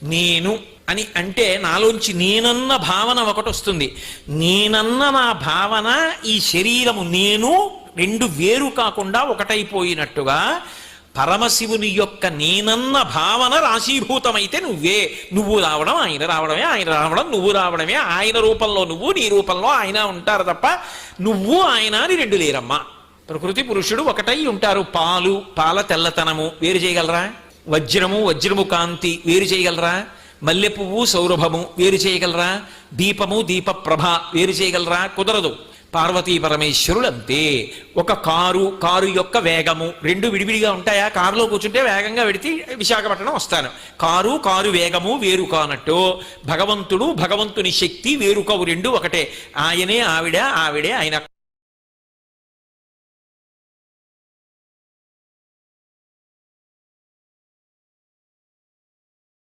నేను అని అంటే నాలోంచి నేనన్న భావన ఒకటి వస్తుంది. నేనన్న నా భావన ఈ శరీరము నేను రెండు వేరు కాకుండా ఒకటైపోయినట్టుగా పరమశివుని యొక్క నేనన్న భావన రాశీభూతమైతే నువ్వు రావడం ఆయన రావడమే, ఆయన రావడం నువ్వు రావడమే, ఆయన రూపంలో నువ్వు నీ రూపంలో ఆయన ఉంటారు తప్ప నువ్వు ఆయన అని రెండు లేరమ్మా. ప్రకృతి పురుషుడు ఒకటై ఉంటారు. పాల తెల్లతనము వేరు చేయగలరా? వజ్రము కాంతి వేరు చేయగలరా? మల్లె పువ్వు సౌరభము వేరు చేయగలరా? దీపము దీప ప్రభ వేరు చేయగలరా? కుదరదు. పార్వతీ పరమేశ్వరుడు అంతే. ఒక కారు యొక్క వేగము రెండు విడివిడిగా ఉంటాయా? కారులో కూర్చుంటే వేగంగా వెడితే విశాఖపట్నం వస్తాను. కారు వేగము వేరు కానట్టు భగవంతుడు భగవంతుని శక్తి వేరుకవు రెండు ఒకటే. ఆయనే ఆవిడే ఆయన.